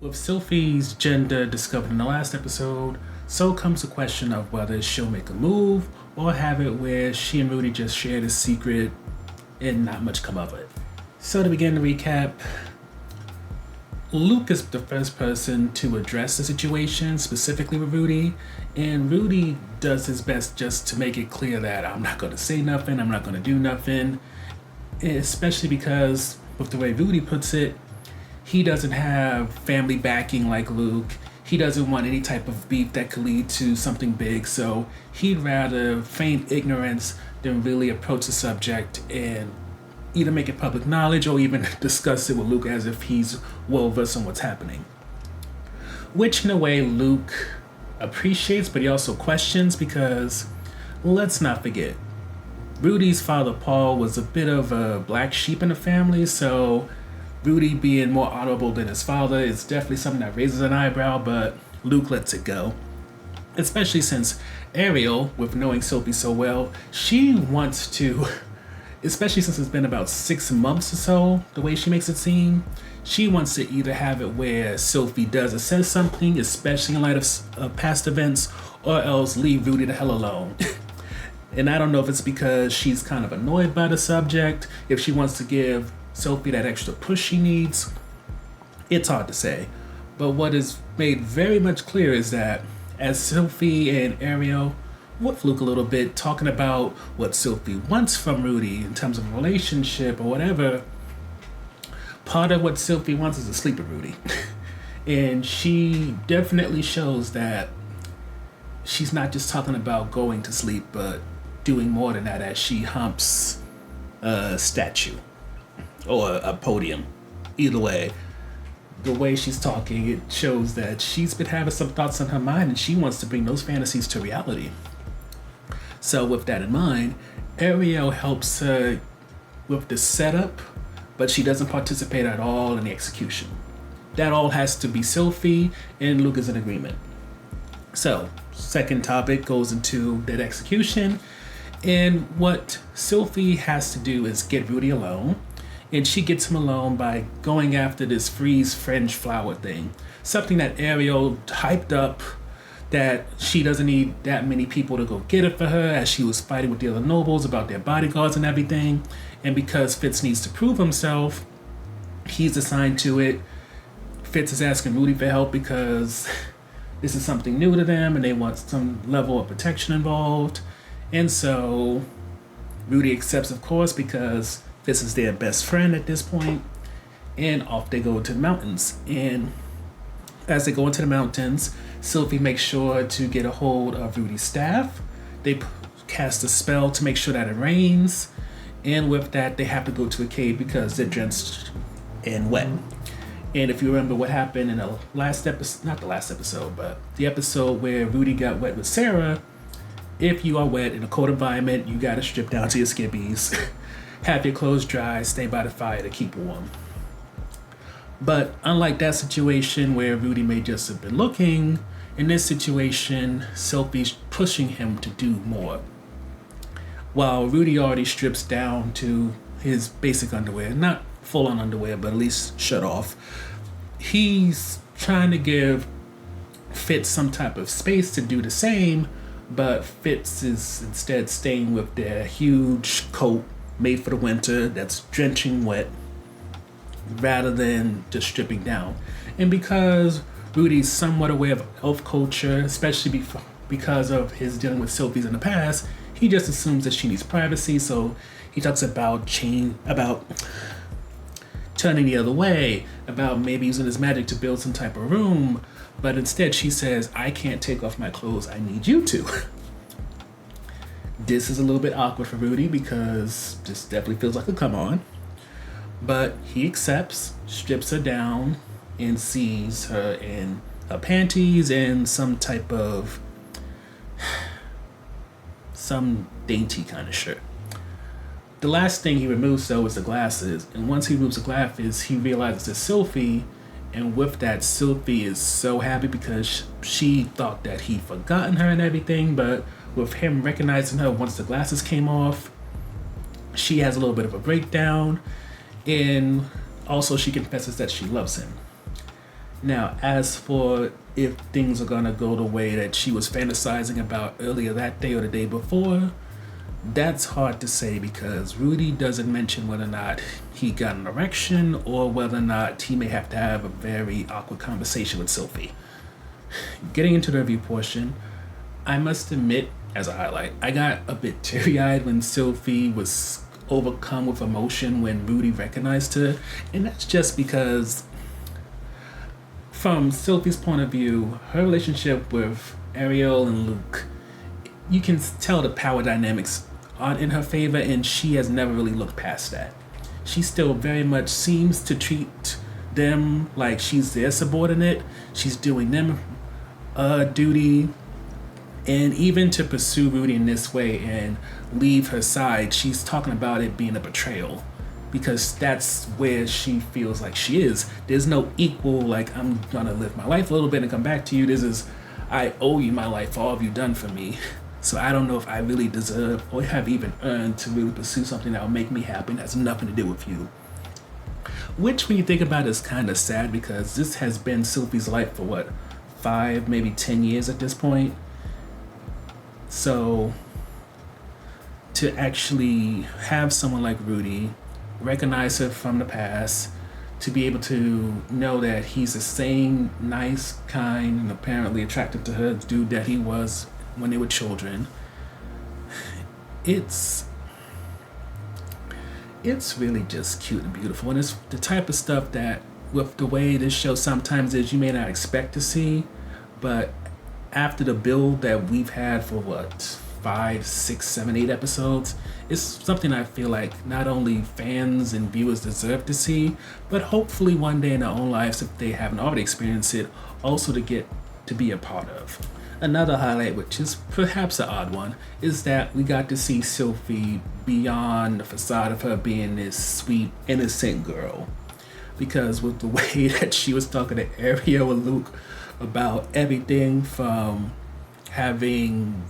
With Sylphie's gender discovered in the last episode, so comes the question of whether she'll make a move or have it where she and Rudy just share the secret and not much come of it. So to begin the recap, Luke is the first person to address the situation, specifically with Rudy, and Rudy does his best just to make it clear that I'm not going to say nothing, I'm not going to do nothing, especially because, with the way Rudy puts it, he doesn't have family backing like Luke. He doesn't want any type of beef that could lead to something big, so he'd rather feign ignorance than really approach the subject and either make it public knowledge or even discuss it with Luke as if he's well versed on what's happening. Which in a way Luke appreciates, but he also questions because, let's not forget, Rudy's father Paul was a bit of a black sheep in the family, so Rudy being more honorable than his father is definitely something that raises an eyebrow, but Luke lets it go. Especially since Ariel, with knowing Sophie so well, she wants to, especially since it's been about 6 months or so, the way she makes it seem, she wants to either have it where Sophie does or says something, especially in light of past events, or else leave Rudy the hell alone. And I don't know if it's because she's kind of annoyed by the subject, if she wants to give Sophie that extra push she needs. It's hard to say. But what is made very much clear is that as Sophie and Ariel, with Luke a little bit, talking about what Sophie wants from Rudy in terms of a relationship or whatever, part of what Sophie wants is to sleep with Rudy. And she definitely shows that she's not just talking about going to sleep, but doing more than that as she humps a statue or a podium. Either way, the way she's talking, it shows that she's been having some thoughts on her mind and she wants to bring those fantasies to reality. So with that in mind, Ariel helps her with the setup, but she doesn't participate at all in the execution. That all has to be Sophie, and Luke is in agreement. So, second topic goes into that execution, and what Sophie has to do is get Rudy alone, and she gets him alone by going after this freeze French flower thing. Something that Ariel hyped up that she doesn't need that many people to go get it for her, as she was fighting with the other nobles about their bodyguards and everything. And because Fitz needs to prove himself, he's assigned to it. Fitz is asking Rudy for help because this is something new to them and they want some level of protection involved. And so Rudy accepts, of course, because Fitz is their best friend at this point. And off they go to the mountains. And as they go into the mountains, Sophie makes sure to get a hold of Rudy's staff. They cast a spell to make sure that it rains. And with that, they have to go to a cave because they're drenched and wet. And if you remember what happened in the last episode, not the last episode, but the episode where Rudy got wet with Sarah, if you are wet in a cold environment, you gotta strip down to your skivvies, have your clothes dry, stay by the fire to keep warm. But unlike that situation where Rudy may just have been looking, in this situation, Sophie's pushing him to do more. While Rudy already strips down to his basic underwear, not full-on underwear, but at least shut off, he's trying to give Fitz some type of space to do the same, but Fitz is instead staying with their huge coat made for the winter that's drenching wet, rather than just stripping down. And because Rudy's somewhat aware of elf culture, especially because of his dealing with Sylphies in the past, he just assumes that she needs privacy, so he talks about turning the other way, about maybe using his magic to build some type of room, but instead she says, I can't take off my clothes, I need you to. This is a little bit awkward for Rudy because this definitely feels like a come on. But he accepts, strips her down, and sees her in her panties and some type of some dainty kind of shirt. The last thing he removes though is the glasses, and once he removes the glasses, he realizes it's Sophie, and with that, Sophie is so happy because she thought that he'd forgotten her and everything, but with him recognizing her once the glasses came off, she has a little bit of a breakdown. And also she confesses that she loves him. Now, as for if things are gonna go the way that she was fantasizing about earlier that day or the day before, that's hard to say because Rudy doesn't mention whether or not he got an erection or whether or not he may have to have a very awkward conversation with Sophie. Getting into the review portion, I must admit, as a highlight, I got a bit teary-eyed when Sophie was overcome with emotion when Rudy recognized her, and that's just because from Sophie's point of view, her relationship with Ariel and Luke, you can tell the power dynamics aren't in her favor, and she has never really looked past that. She still very much seems to treat them like she's their subordinate. She's doing them a duty, and even to pursue Rudy in this way and leave her side, she's talking about it being a betrayal because that's where she feels like she is. There's no equal, like, I'm gonna live my life a little bit and come back to you. This is, I owe you my life for all of you done for me. So I don't know if I really deserve or have even earned to really pursue something that will make me happy and has nothing to do with you. Which, when you think about it, is kind of sad because this has been Sophie's life for what, 5, maybe 10 years at this point. So to actually have someone like Rudy recognize her from the past, to be able to know that he's the same nice, kind, and apparently attractive to her dude that he was when they were children, it's really just cute and beautiful. And it's the type of stuff that, with the way this show sometimes is, you may not expect to see, but after the build that we've had for what, 5, 6, 7, 8 episodes, it's something I feel like not only fans and viewers deserve to see, but hopefully one day in their own lives, if they haven't already experienced it, also to get to be a part of. Another highlight, which is perhaps an odd one, is that we got to see Sophie beyond the facade of her being this sweet, innocent girl. Because with the way that she was talking to Ariel and Luke about everything from having,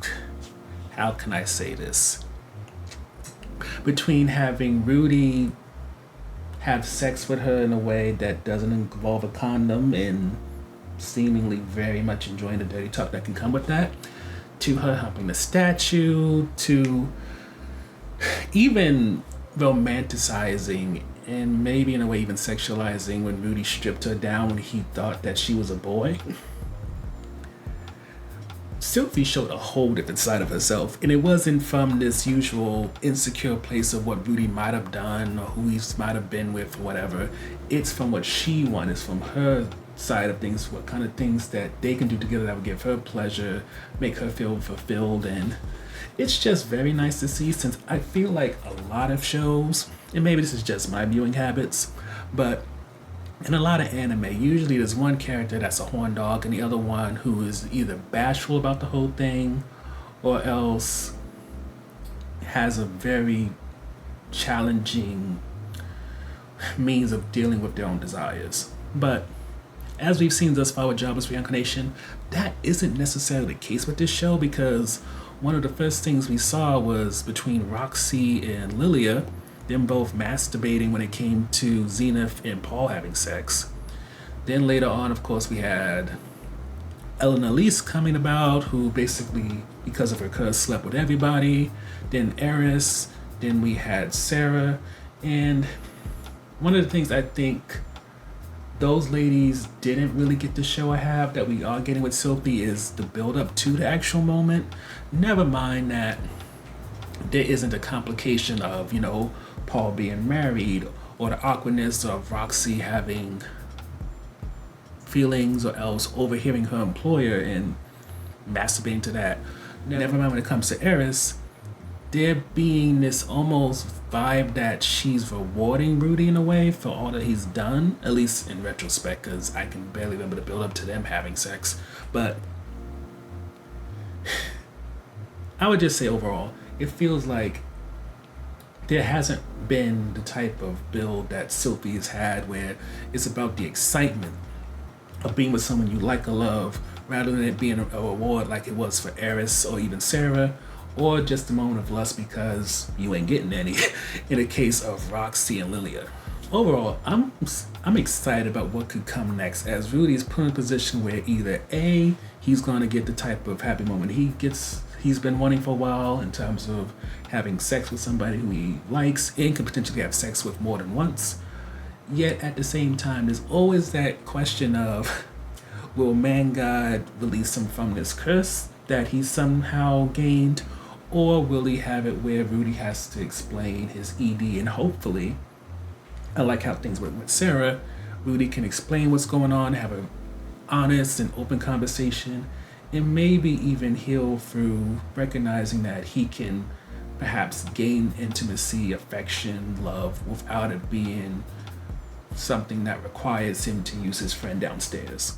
how can I say this? Between having Rudy have sex with her in a way that doesn't involve a condom and seemingly very much enjoying the dirty talk that can come with that, to her humping the statue, to even romanticizing and maybe in a way even sexualizing when Rudy stripped her down when he thought that she was a boy. Sophie showed a whole different side of herself, and it wasn't from this usual insecure place of what Rudy might have done or who he might have been with or whatever. It's from what she wanted, from her side of things, what kind of things that they can do together that would give her pleasure, make her feel fulfilled. And it's just very nice to see, since I feel like a lot of shows, and maybe this is just my viewing habits, but in a lot of anime, usually there's one character that's a horn dog and the other one who is either bashful about the whole thing or else has a very challenging means of dealing with their own desires. But as we've seen thus far with Jobless Reincarnation, that isn't necessarily the case with this show, because one of the first things we saw was between Roxy and Lilia, them both masturbating when it came to Zenith and Paul having sex. Then later on, of course, we had Ellen Elise coming about, who basically, because of her curse, slept with everybody. Then Eris. Then we had Sarah. And one of the things I think those ladies didn't really get to show or have that we are getting with Sophie is the build up to the actual moment. Never mind that there isn't a complication of, Paul being married, or the awkwardness of Roxy having feelings, or else overhearing her employer and masturbating to that. Never mind when it comes to Eris, there being this almost vibe that she's rewarding Rudy in a way for all that he's done, at least in retrospect, because I can barely remember the build up to them having sex. But I would just say overall, it feels like there hasn't been the type of build that Sophie has had where it's about the excitement of being with someone you like or love, rather than it being a reward like it was for Eris or even Sarah, or just a moment of lust because you ain't getting any in the case of Roxy and Lilia. overall, I'm excited about what could come next, as Rudy is put in a position where either A, he's going to get the type of happy moment he's been wanting for a while in terms of having sex with somebody who he likes and could potentially have sex with more than once. Yet at the same time, there's always that question of, will Man God release him from this curse that he somehow gained, or will he have it where Rudy has to explain his ED, and hopefully, I like how things went with Sarah, Rudy can explain what's going on, have an honest and open conversation, and maybe even heal through recognizing that he can perhaps gain intimacy, affection, love without it being something that requires him to use his friend downstairs.